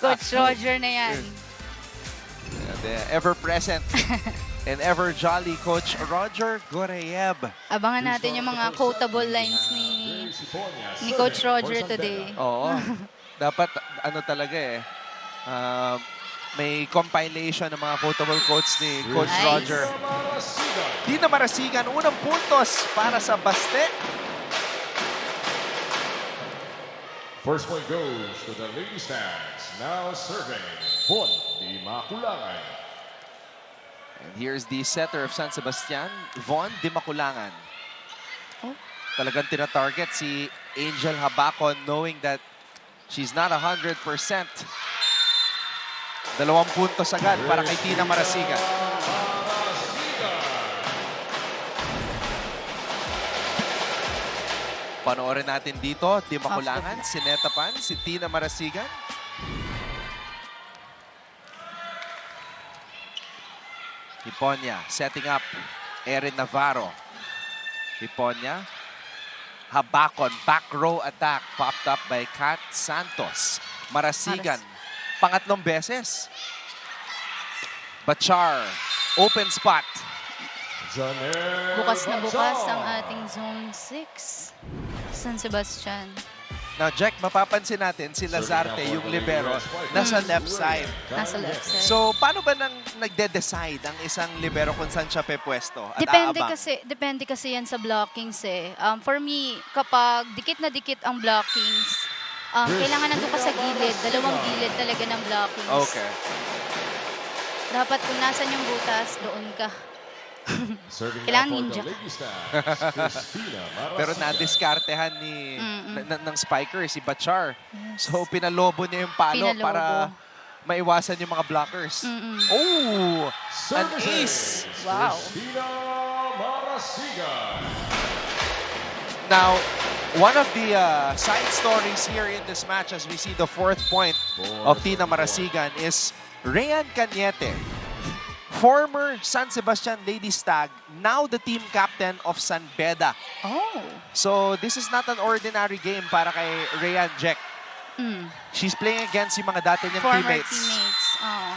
Coach Roger na yan. The ever-present and ever-jolly Coach Roger Gorayeb. Abangan natin yung mga quotable lines ni Coach Roger today. Oo. Dapat, ano talaga may compilation ng mga quotable quotes ni Coach Nice. Roger. Tina Marasigan, unang puntos para sa Baste. First point goes to the Lady Stars. Now serving, Von Di Maculangan. And here's the setter of San Sebastian, Von Di Maculangan. Oh. Talagang tina-target si Angel Habacon knowing that she's not 100%. 2 puntos agad para kay Tina Marasigan. Panoorin natin dito, Di Maculangan, si Neta Pan, si Tina Marasigan. Hiponya setting up Erin Navarro. Hiponya. Habacon, back row attack popped up by Kat Santos. Marasigan, pangatlong beses. Bachar, open spot. Bukas na bukas ang ating Zone 6. San Sebastian. Now, Jack, mapapansin natin si Lazarte, yung libero, nasa left side. Nasa left side. So, paano ba nagde-decide ang isang libero kung saan siya pepwesto at Depende aabang? depende kasi yan sa blockings eh. For me, kapag dikit na dikit ang blockings, kailangan nandun ka sa gilid. Dalawang gilid talaga ng blockings. Okay. Dapat kung nasan yung butas, doon ka. Kailangan ninja. Pero na-diskartehan ng spiker si Bachar. So, pinalobo niya yung palo para maiwasan yung mga blockers. Oh! An ace! Wow. Now, one of the side stories here in this match as we see the 4th point of Tina Marasigan is Rhean Cañete, former San Sebastian Lady Stag, now the team captain of San Beda. Oh. So this is not an ordinary game para kay Rhean Jack. She's playing against yung mga dati niyang Former teammates. Oh.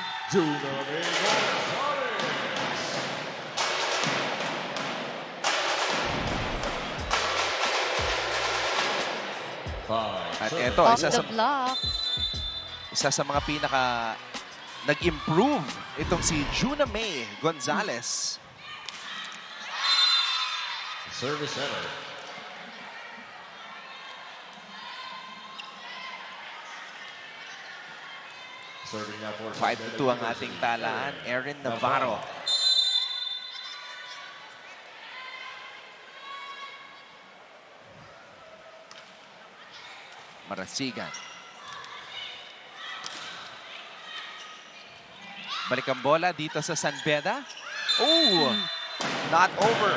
At eto, Off the block. isa sa mga pinaka nag-improve itong si Juna May Gonzalez. Service center. Serving now for 5-2 ang ating talaan. Erin Navarro. Marasigan. Balik ang bola dito sa San Beda. Oh! Not over.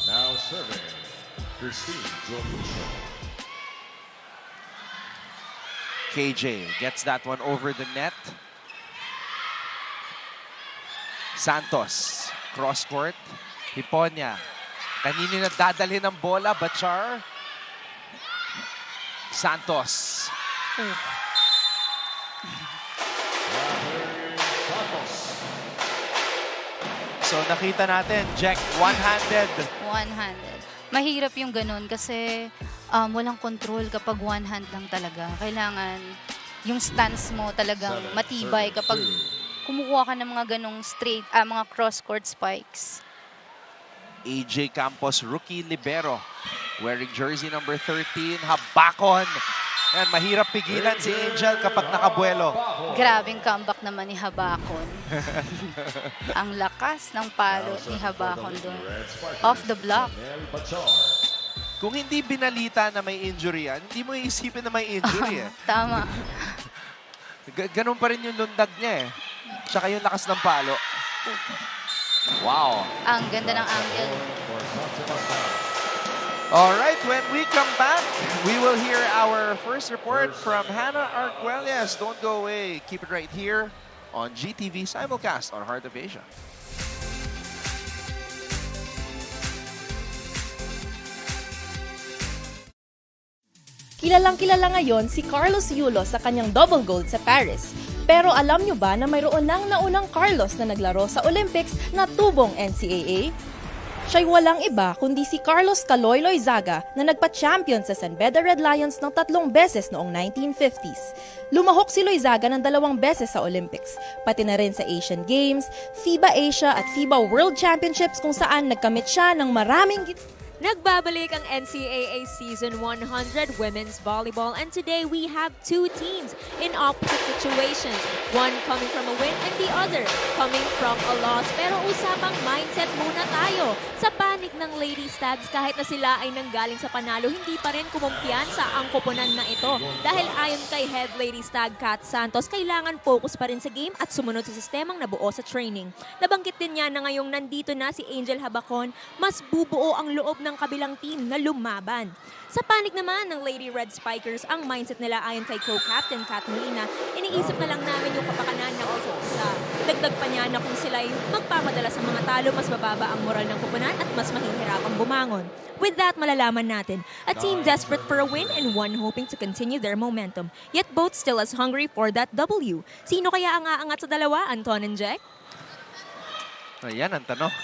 Now serving, Christine Jomicho. KJ gets that one over the net. Santos, cross court. Hiponya. Kanino na dadalhin ng bola? Bachar. Santos. So nakita natin, Jack, one-handed. One-handed. Mahirap yung ganun kasi walang control kapag one-hand lang talaga. Kailangan yung stance mo talagang matibay kapag kumukuha ka ng mga ganong straight, mga cross-court spikes. AJ Campos, rookie libero. Wearing jersey number 13, Habacon. Yan, mahirap pigilan si Angel kapag nakabuelo. Grabing comeback naman ni Habacon. Ang lakas ng palo ni Habacon doon. Off the block. Kung hindi binalita na may injury yan, hindi mo iisipin na may injury eh. Tama. Ganun pa rin yung lundag niya eh. Tsaka yung lakas ng palo. Wow. Ang ganda ng angle. All right, when we come back, we will hear our first report from Hannah Arguelles. Don't go away. Keep it right here on GTV Simulcast on Heart of Asia. Kilalang-kilala ngayon si Carlos Yulo sa kanyang double gold sa Paris. Pero alam nyo ba na mayroon nang naunang Carlos na naglaro sa Olympics na tubong NCAA? Siya'y walang iba kundi si Carlos Caloy Zaga na nagpa-champion sa San Beda Red Lions ng 3 beses noong 1950s. Lumahok si Loizaga ng 2 beses sa Olympics, pati na rin sa Asian Games, FIBA Asia at FIBA World Championships kung saan nagkamit siya ng maraming Nagbabalik ang NCAA Season 100 Women's Volleyball, and today we have 2 teams in opposite situations. One coming from a win and the other coming from a loss. Pero usapang mindset muna tayo. Sa panig ng Lady Stags, kahit na sila ay nanggaling sa panalo, hindi pa rin kumumpiyansa ang koponan na ito. Dahil ayon kay Head Lady Stag Kat Santos, kailangan focus pa rin sa game at sumunod sa sistemang nabuo sa training. Nabanggit din niya na ngayong nandito na si Angel Habacon, mas bubuo ang loob ng kabilang team na lumaban. Sa panig naman ng Lady Red Spikers, ang mindset nila ayon kay co-captain Kat Molina, iniisip na lang namin yung kapakanan ng isa't isa. Dagdag pa niya na kung sila'y magpapadala sa mga talo, mas bababa ang moral ng koponan at mas mahihirapang bumangon. With that, malalaman natin, a team desperate for a win and one hoping to continue their momentum. Yet both still as hungry for that W. Sino kaya ang aangat sa dalawa, Anton and Jack? Ayan ang tanong.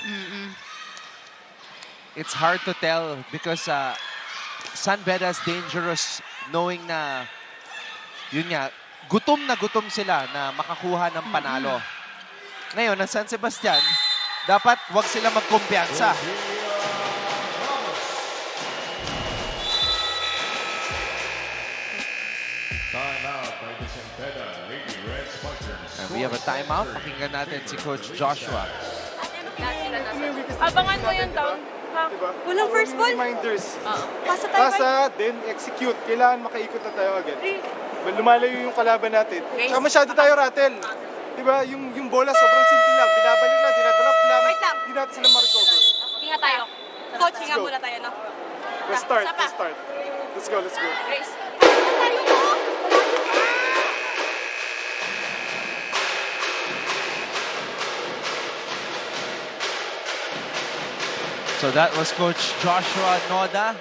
It's hard to tell because San Beda's dangerous knowing na yun nga, gutom na gutom sila na makakuha ng panalo. Ngayon, ang San Sebastian, dapat wag sila magkumpiyansa. Timeout by the San Beda Lady Red Spikers. And we have a timeout. Pakinggan natin si Coach Joshua. Abangan mo yun down. Diba? Walang first ball. Reminders. Pasa tayo. Pasa, then execute. Kailangan makaikot na tayo agad. Lumalayo yung kalaban natin. Saka masyado tayo rattle. Diba? Yung bola sobrang simple lang. Binabalik lang, dinadrop lang. Wait lang. Hindi natin sila ma-recover. Hinga tayo. Coach, hinga go. muna tayo, no? Let's start, Isa pa. let's start. Let's go, let's go. Grace. So that was Coach Joshua Noda.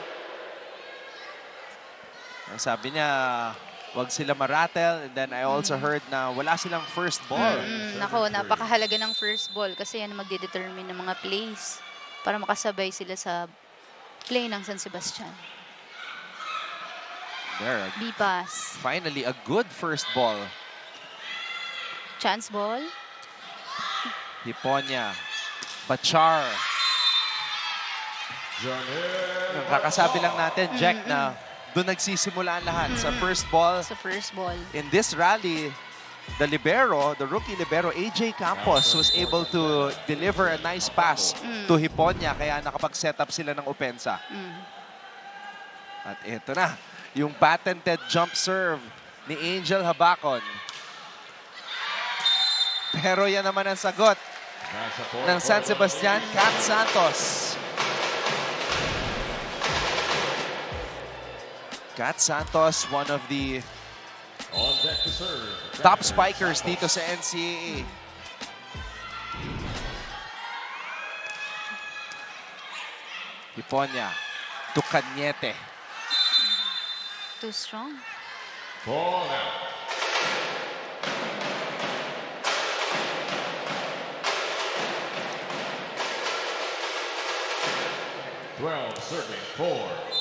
Ang sabi niya, wag sila maratel. And then I also heard na wala silang first ball. Nako, napakahalaga ng first ball kasi yan ang magdedetermine ng mga plays para makasabay sila sa play ng San Sebastian. There, B-pass. finally a good first ball. Chance ball. Hiponya. Bachar. Kakasabi lang natin, Jack, na doon nagsisimula ang lahat sa first ball. Sa first ball. In this rally, the libero, the rookie libero, AJ Campos was able to deliver a nice pass to Hiponya kaya nakapag-set up sila ng opensa. At ito na, yung patented jump serve ni Angel Habacon. Pero yan naman ang sagot ng San Sebastian, Kat Santos. Kat Santos, one of the On deck to serve. top spikers dito sa NCAA. Hiponya to Cañete. Too strong. Ball out. Serving 4.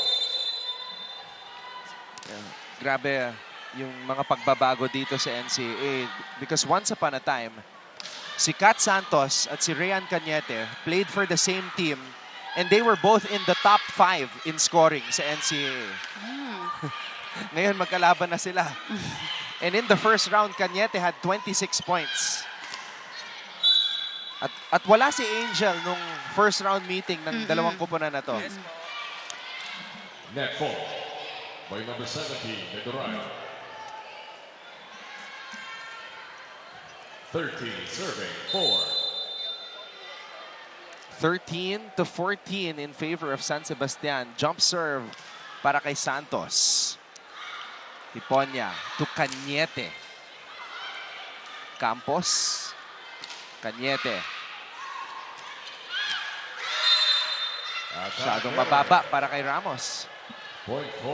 Grabe yung mga pagbabago dito sa NCAA. Because once upon a time, si Kat Santos at si Rhean Cañete played for the same team and they were both in the top 5 in scoring sa NCAA. Ngayon magkalaban na sila. And in the first round, Cañete had 26 points. At wala si Angel nung first round meeting ng dalawang kupunan na to. Net fall by number 17, Nedoray. 13, serving 4. 13-14 in favor of San Sebastian. Jump serve para kay Santos. Hiponya to Cañete. Campos. Cañete. Masyadong mababa para kay Ramos. Point 4,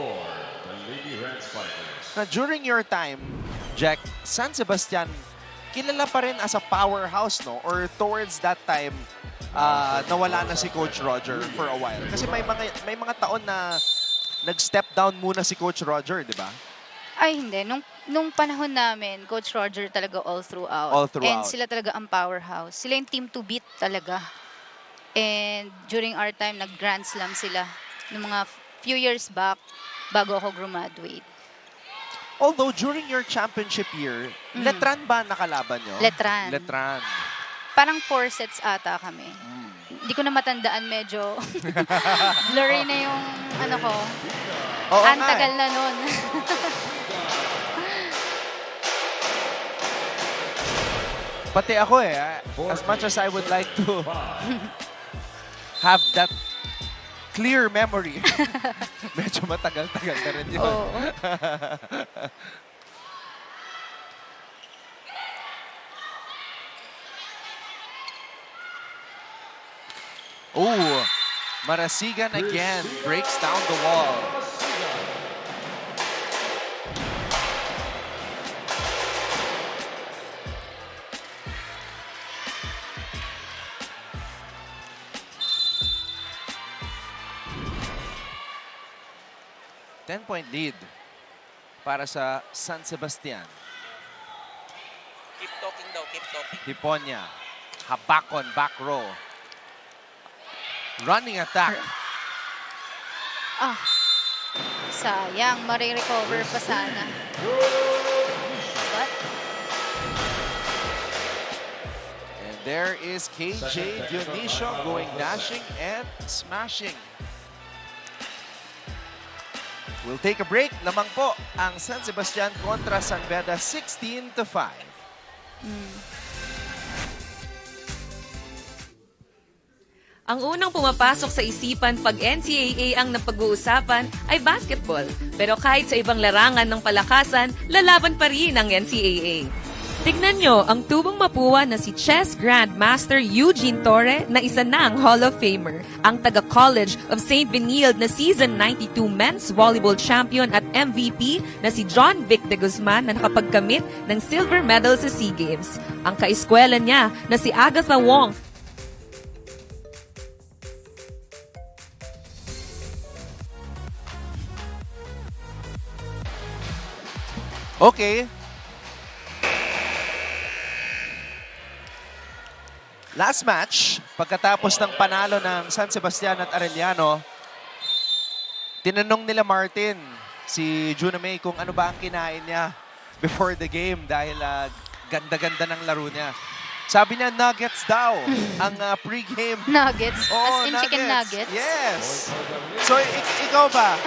the Lady Red Spikers. Na during your time, Jack, San Sebastian, kilala pa rin as a powerhouse, no? Or towards that time, nawala na si Coach Roger for a while. Kasi may mga taon na nag-step down muna si Coach Roger, di ba? Ay, hindi. Nung panahon namin, Coach Roger talaga all throughout. All throughout. And sila talaga ang powerhouse. Sila yung team to beat talaga. And during our time, nag-Grand Slam sila. Nung mga few years back, bago ako graduate. Although during your championship year, Letran ba nakalaban nyo? Letran. Letran. Parang 4 sets ata kami. Hindi ko na matandaan, medyo blurry na yung ano ko. Oo Ang nga tagal na nun. Pati ako as much as I would like to have that clear memory, medyo matagal-tagal na rin yun. Oo. Oh, Marasigan again breaks down the wall. Ten-point lead para sa San Sebastian. Keep talking daw, keep talking. Hiponya, Habakon, back row. Running attack. Sayang, marirecover pa sana. But, And there is KJ Dionisio going dashing and smashing. We'll take a break. Lamang po ang San Sebastian kontra San Beda 16-5. Ang unang pumapasok sa isipan pag NCAA ang napag-uusapan ay basketball. Pero kahit sa ibang larangan ng palakasan, lalaban pa rin ang NCAA. Tignan nyo ang tubong mapuwa na si chess grandmaster Eugene Torre na isa ng Hall of Famer. Ang taga-College of St. Benilde na season 92 men's volleyball champion at MVP na si John Vic de Guzman na nakapagkamit ng silver medal sa SEA Games. Ang kaeskwela niya na si Agatha Wong. Okay. Last match, pagkatapos ng panalo ng San Sebastian at Arellano, tinanong nila Martin, si Juna May, kung ano ba ang kinain niya before the game dahil ganda-ganda ng laro niya. Sabi niya, nuggets daw ang pre-game. nuggets? Oh, As in chicken nuggets? Yes. So, ikaw ba,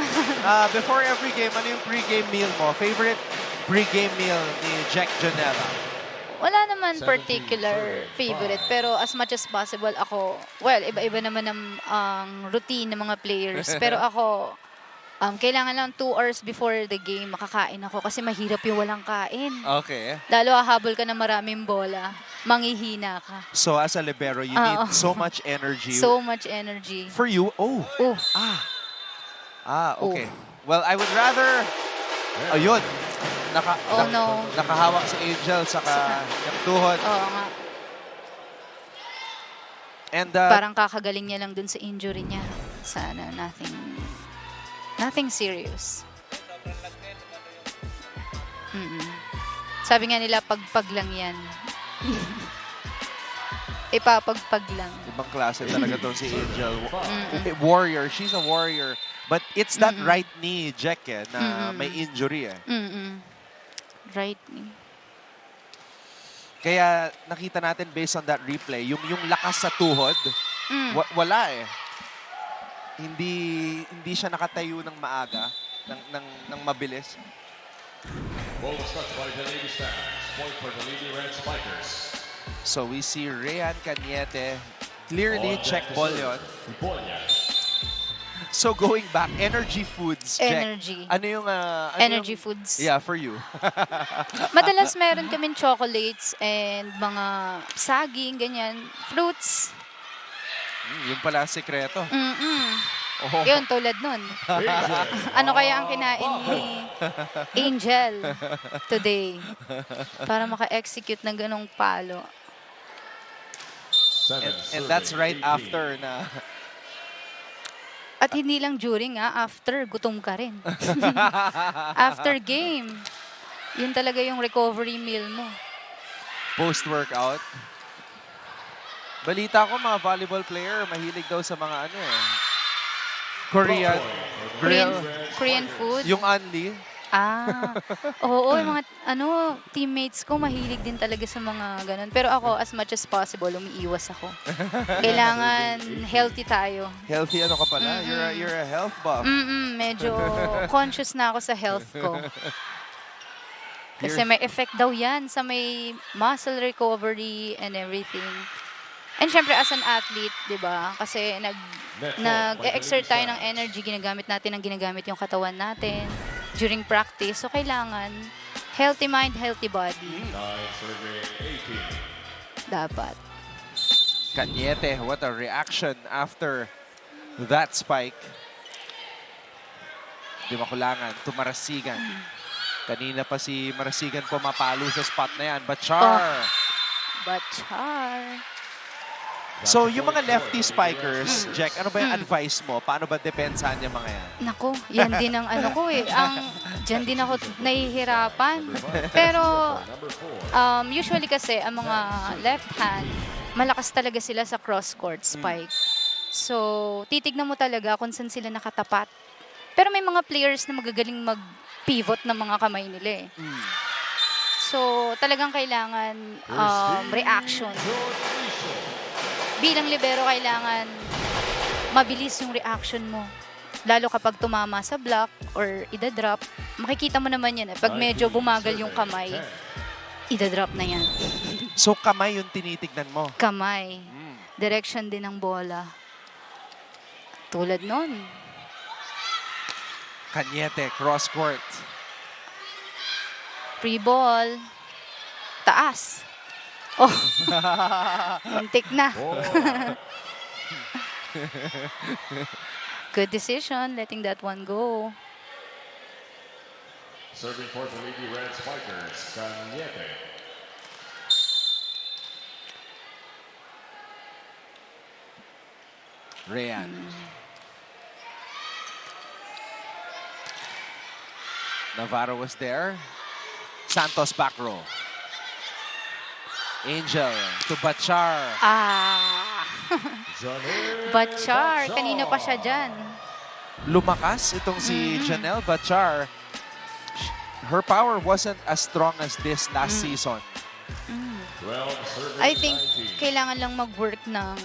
before every game, ano yung pre-game meal mo? Favorite pre-game meal ni Jack Janela? Wala naman particular favorite, pero as much as possible ako, well, iba-iba naman ang routine ng mga players. Pero ako, kailangan lang 2 hours before the game makakain ako kasi mahirap yung walang kain. Okay. Lalo hahabol ka ng maraming bola, manghihina ka. So, as a libero, you need so much energy. So much energy. For you, okay. Well, I would rather, ayun, nakahawak si Angel saka yung tuhod. Oo nga. And, Parang kakagaling niya lang dun sa injury niya. Sana nothing serious. Sabi nga nila, pagpag lang yan. Ipapagpag lang. ibang klase talaga to si Angel. Warrior, she's a warrior. But it's that right knee, Jack, na may injury Right knee. Kaya nakita natin based on that replay, yung lakas sa tuhod, wala Hindi siya nakatayo ng maaga, ng mabilis. Ball was touched by the Lady Stars. Point for the Lady Red Spikers. So we see Rhean Cañete, clearly check ball yun. So going back, energy foods, Jack. Energy. Ano yung... Energy foods. Yeah, for you. Madalas meron kaming chocolates and mga saging, ganyan. Fruits. Yung pala sikreto. Oh. Yun, tulad nun. Ano kaya ang kinain ni Angel today para maka-execute ng ganong palo? And that's right after na At hindi lang during, after, gutom ka rin. After game. Yun talaga yung recovery meal mo. post-workout. Balita ko mga volleyball player, mahilig daw sa mga Korean Korean food. Yung Anli. Oo, yung mga teammates ko mahilig din talaga sa mga ganun. Pero ako, as much as possible, umiiwas ako. Kailangan healthy tayo. Healthy ano ka pala? You're a health buff. Medyo conscious na ako sa health ko. Kasi may effect daw yan sa may muscle recovery and everything. And syempre, as an athlete, di ba? Kasi nag-exert tayo ng energy, ginagamit yung katawan natin during practice. So, kailangan healthy mind, healthy body. Dapat. Cañete, what a reaction after that spike. Di makulangan, to Marasigan. Kanina pa si Marasigan pumapalo sa spot na yan. Bachar! Bachar. So, yung mga lefty spikers, Jack, ano ba yung advice mo? Paano ba depensahan yung mga yan? Nako, yan din ang ko eh. Diyan din ako nahihirapan. Pero, usually kasi, ang mga left hand, malakas talaga sila sa cross-court spike. So, titignan mo talaga kung saan sila nakatapat. Pero may mga players na magagaling mag-pivot ng mga kamay nila eh. So, talagang kailangan reaction. Bilang libero, kailangan mabilis yung reaction mo. Lalo kapag tumama sa block or ida-drop, makikita mo naman yan. Pag medyo bumagal yung kamay, ida-drop na yan. So, kamay yung tinitignan mo? Kamay. Direction din ng bola. Tulad nun. Cañete, cross-court. Free ball. Taas. Oh, muntik na. Good decision, letting that one go. Serving for the Lady Red Spikers, Cañete. Ryan. Navarro was there. Santos back row. Angel to Bachar. Bachar, kanina pa siya dyan. Lumakas itong si Janelle Bachar. Her power wasn't as strong as this last season. I think kailangan lang mag-work ng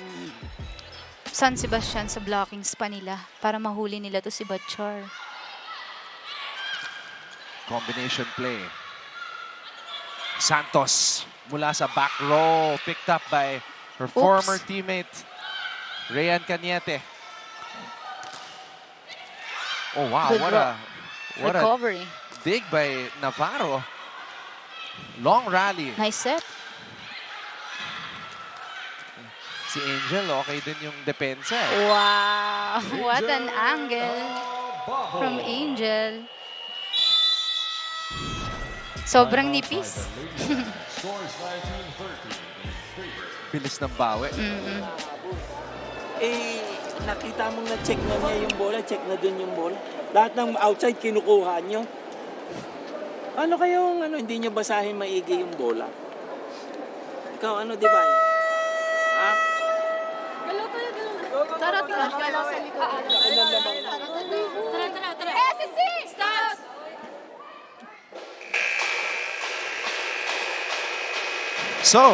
San Sebastian sa blocking spa nila para mahuli nila to si Bachar. Combination play. Santos mula sa back row, picked up by her former teammate, Ryan Cañete. Oh wow, Good what a recovery. dig by Navarro. Long rally. Nice set. Si Angel, okay din yung depensa. Wow, what an angle from Angel. Sobrang nipis. Scores 19-30 in favor. Bilis ng bawi. Nakita mong na-check na niya yung bola, check na dun yung bola. Lahat ng outside kinukuha niyo. Ano kayong hindi niyo basahin maigi yung bola? Ikaw di ba? Tara. SSC! Stop! So,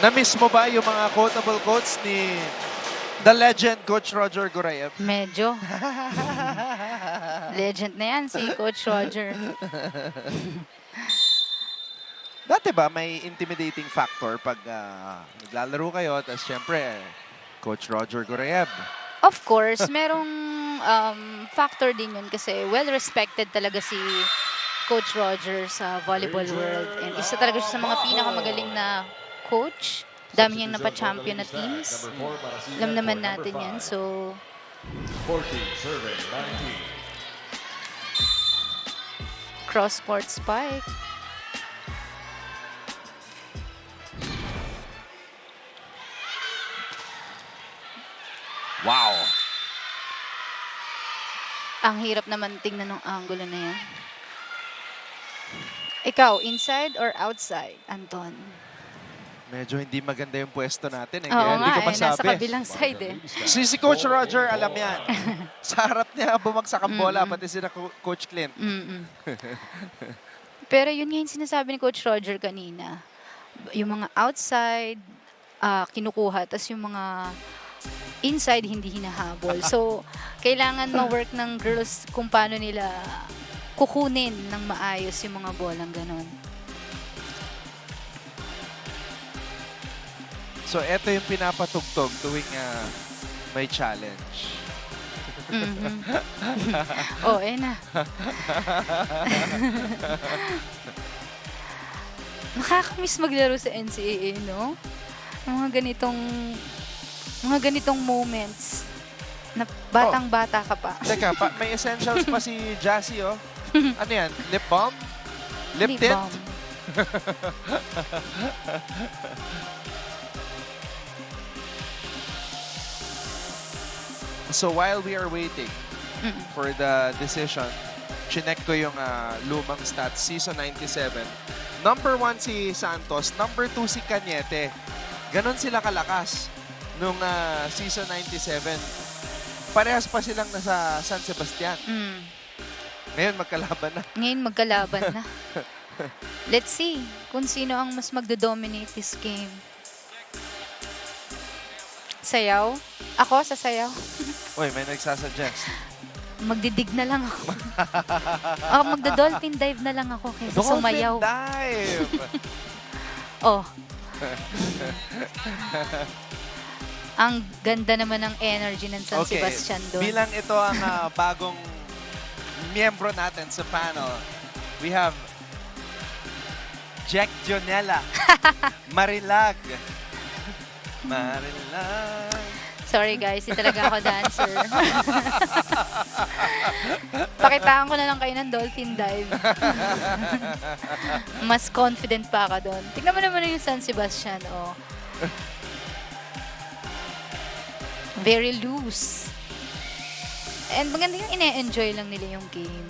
na-miss mo ba yung mga quotable quotes ni the legend Coach Roger Gorayev? Medyo. Legend na yan si Coach Roger. Dati ba may intimidating factor pag naglalaro kayo, tapos syempre, Coach Roger Gorayev? Of course, merong factor din yun kasi well-respected talaga si Coach Roger sa volleyball world. And isa talaga siya sa mga pinakamagaling na coach. Dami niyang napaka-champion na teams. Alam naman natin yan. So, 14 serving 19. Cross-court spike. Wow. Ang hirap naman tingnan ng angulo na yan. Ikaw, inside or outside, Anton? Medyo hindi maganda yung pwesto natin. Oo Kaya hindi nga ko eh, nasa masabi. kabilang side eh. Si Coach Roger, alam yan. Sa harap niya, bumagsak ang bola, Mm-mm. pati sila Coach Clint. Mm-mm. Pero yun nga yung sinasabi ni Coach Roger kanina. Yung mga outside, kinukuha, tas yung mga inside, hindi hinahabol. So, kailangan ma-work ng girls kung paano nila kukunin ng maayos yung mga bolang ganon. So, eto yung pinapatugtog tuwing may challenge. Mhm. Oh, eh na. Nakakamiss maglaro sa NCAA, no? Mga ganitong moments na batang-bata ka pa. Teka, may essentials pa si Jassy, oh. Ano yan? Lip balm? Lip tint? balm. So while we are waiting for the decision, chinek ko yung lumang stats, season 97. Number 1 si Santos, number 2 si Cañete. Ganon sila kalakas nung season 97. Parehas pa silang nasa San Sebastian. Mm. Ngayon magkalaban na. Ngayon magkalaban na. Let's see kung sino ang mas magdo-dominate this game. Sayaw? Ako sa sayaw? Uy, may nagsasuggest. Magdidig na lang ako. Magda-dolphin dive na lang ako kaysa sumayaw. Dive! Oh. Ang ganda naman ng energy ng San Sebastian doon. Bilang ito ang bagong miyembro natin sa panel, we have Jack Jonella. Marilag. Marilag. Sorry guys, hindi talaga ako dancer. Pakitaan ko na lang kayo ng dolphin dive. Mas confident pa ka doon. Tignan mo naman yung San Sebastian. Oh. Very loose. And maganda yung ine-enjoy lang nila yung game.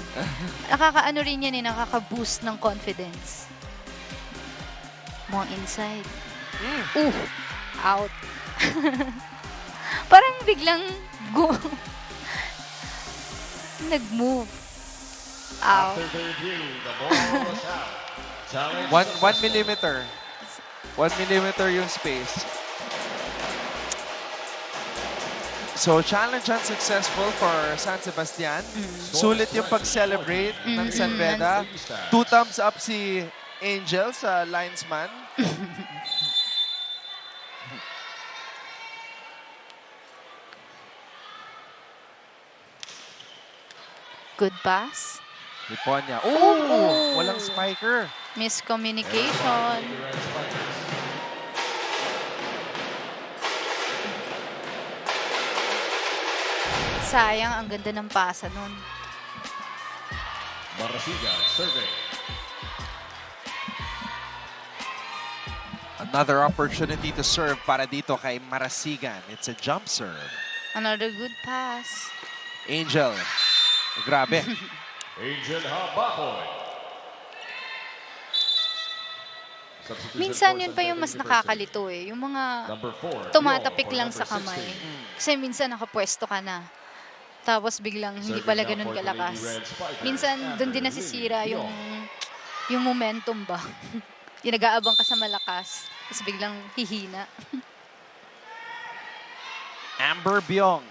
Nakakaano rin yan eh, nakaka-boost ng confidence. More inside. Out. Parang biglang nag-move. Out. After the review, the ball was out. Challenge 1 millimeter. 1 millimeter yung space. So, challenge unsuccessful for San Sebastian. Sulit yung pag-celebrate ng San Beda. 2 thumbs up si Angel sa linesman. Good pass. Liponia. Oh! Walang spiker. Miscommunication. Sayang, ang ganda ng pasa nun. Marasigan serving. Another opportunity to serve para dito kay Marasigan. It's a jump serve. Another good pass. Angel. Grabe. Angel Habacoy. Minsan yun pa yung mas nakakalito eh. Yung mga Number 4. tumatapik lang sa kamay. Kasi minsan nakapwesto ka na. Tapos biglang hindi pala ganun kalakas. Minsan doon din nasisira yung momentum ba. Yung nag-aabang ka sa malakas. Tapos biglang hihina. Amber Byong.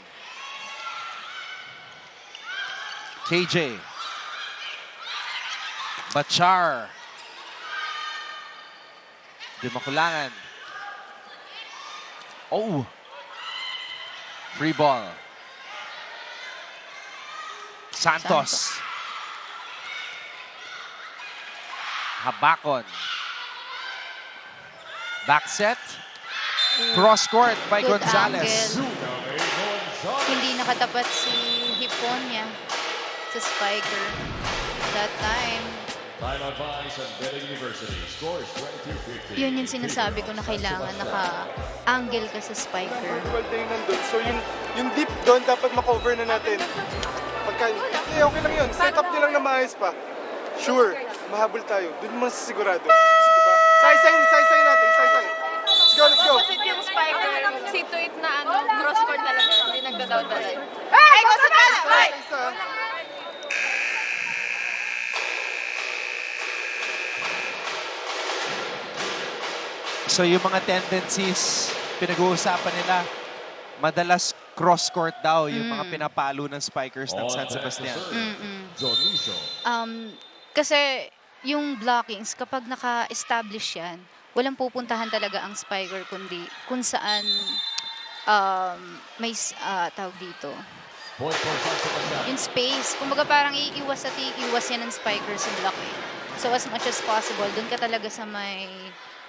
KJ. Bachar. Di makulangan. Oh. Free ball. Santos. Habakon. Back set. Cross court by Good Gonzalez. angle. Zunay hindi nakatapat si Hiponia sa spiker. That time, Time advice and Beda University. Score is 22-15. yun yung sinasabi ko na kailangan naka-angle ka sa spiker. Well, na yung nandun. So yung deep doon, dapat makover na natin. Pagka, okay lang yun. Set up nyo lang na maayos pa. Sure, mahabol tayo. Doon mo sigurado. Diba? Say natin, say. Let's go. Opposite yung spiker, seat to it na cross-court talaga. Hindi nagda-down talaga. Hey, go sa pala! Hey! Isa. So yung mga tendencies, pinag-uusapan nila, madalas cross-court daw yung mga pinapalo ng spikers ng San Sebastian. Jonicio. Kasi yung blockings, kapag naka-establish yan, walang pupuntahan talaga ang spiker kundi kung saan may tawag dito. Point for San Sebastian. Yung space. Kumbaga parang iiwas at iiwas yan ng spiker sa blocking. So as much as possible, dun ka talaga sa may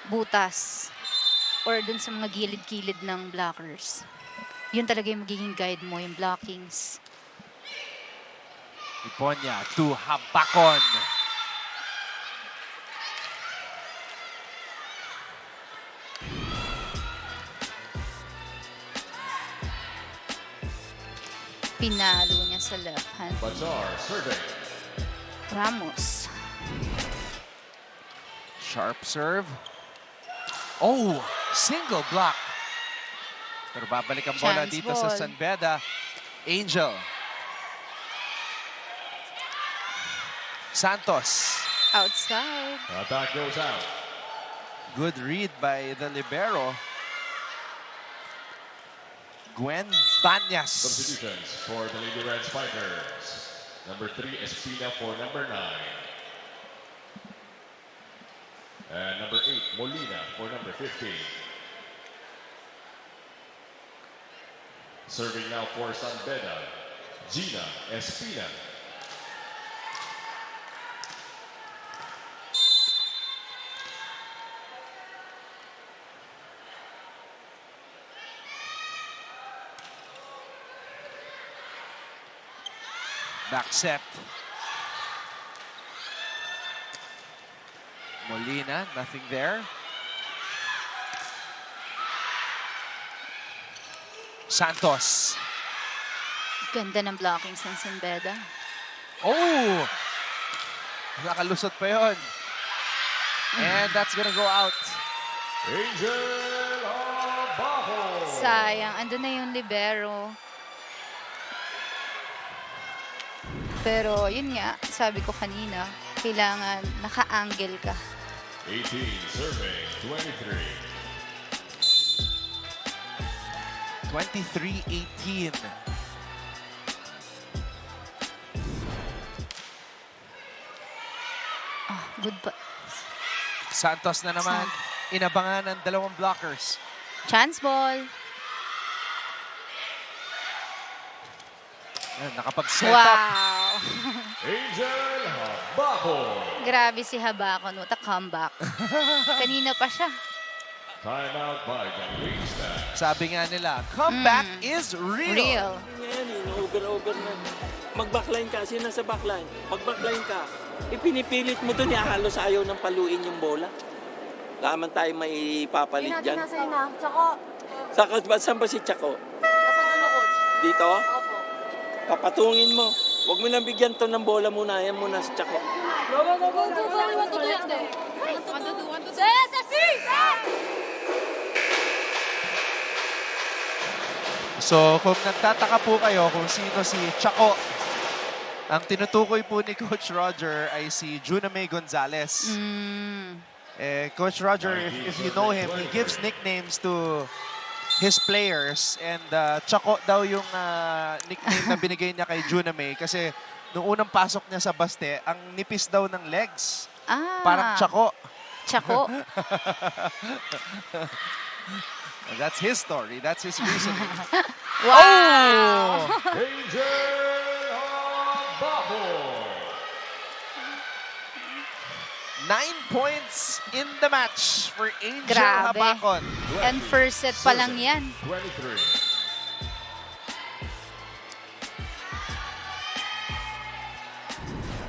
butas or dun sa mga gilid-gilid ng blockers. Yun talaga yung magiging guide mo, yung blockings. Hiponia to Habakon. Pinalo niya sa left hand. Bazaar serving. Ramos. Sharp serve. Oh, single block. Pero babalik ang bola Chance dito sa ball. San Beda. Angel. Santos. Outside. Attack goes out. Good read by the libero. Gwen Banyas. Substitutions for the Lady Red Spikers. Number 3, Espina for number 9. And number 8, Molina for number 15. Serving now for San Beda, Gina Espina. Back set. Molina, nothing there. Santos. Ganda ng blockings ng San Beda. Oh! Nakalusot pa yun. And that's gonna go out. Angel Abajo. Sayang, andun na yung libero. Pero yun nga, sabi ko kanina, kailangan naka-angle ka. 18 serving, 23. 23-18. Good pa. Santos na naman. Inabangan ng dalawang blockers. Chance ball. Nakapag-set up. Wow! Angel Abajo. Grabe si Habakon. What a comeback. Kanina pa siya. Time out by the Lady Stars. Sabi nga nila, comeback is real. Real. Yan, over na. Mag-backline ka, sino nasa backline? Mag-backline ka. Ipinipilit mo doon, halos ayaw ng paluin yung bola. Laman tayo may papalit dyan. Nasa ina. Tsaka, Saan ba si Chaco? nasa dulo, coach. Dito? Opo. Papatungin mo. Huwag mo nang bigyan to ng bola muna. Yan muna si Chaco. Go, go, go, go, go, go. 1-2 yan, de. 1-2. So, kung nagtataka po kayo kung sino si Chaco, ang tinutukoy po ni Coach Roger ay si Juname Gonzalez. Coach Roger, if you know him, he gives nicknames to his players. And Chaco daw yung nickname na binigay niya kay Juname kasi nung unang pasok niya sa Baste, ang nipis daw ng legs. Parang Chaco. Chaco. That's his story. That's his reasoning. Wow! Angel Abajo. 9 points in the match for Angel Grabe. Habakon. And first set pa lang yan. 23.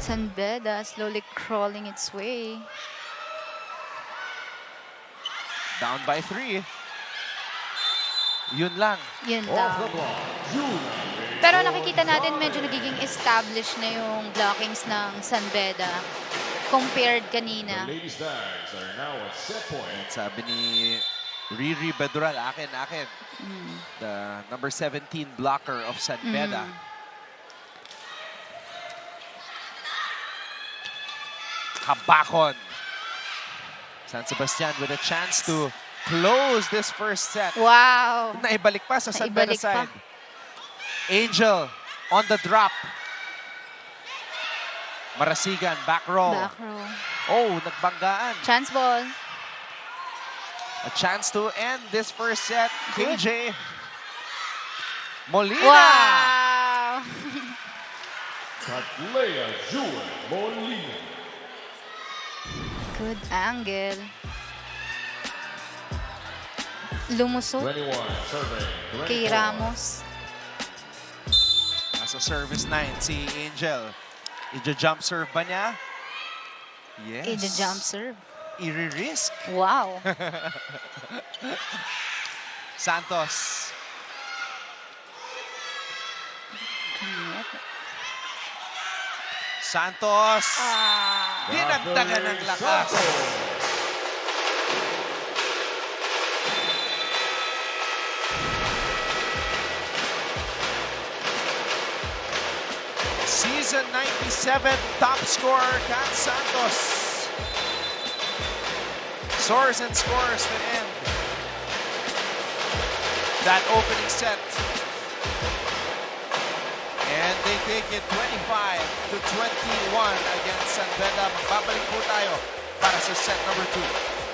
San Beda slowly crawling its way. Down by 3. Yun lang. Yun Off lang. the block, Julie. Pero nakikita natin medyo nagiging established na yung blockings ng San Beda compared The kanina. Lady Stags are now at set point. Sabi ni Riri Bedural, akin. The number 17 blocker of San Beda. Habakon. San Sebastian with a chance to close this first set. Wow! Naibalik pa sa San Beda Naibalik pa. side. Angel on the drop. Marasigan, back row. Back row. Oh, nagbanggaan. Chance ball. A chance to end this first set. KJ Molina. Wow! Catlea Jewel Molina. Good angle. Lumusot 21 serving. kay 24. Ramos. Nasa service 9 si Angel. Ija-jump serve ba niya? Yes. In the jump serve. I-risk. Wow. Santos. Santos. Ah. Dinagdagan ng lakas. Season 97 top scorer, Kat Santos. Soars and scores to end that opening set. And they take it 25-21 against San Beda. Babalik po tayo para sa set number 2.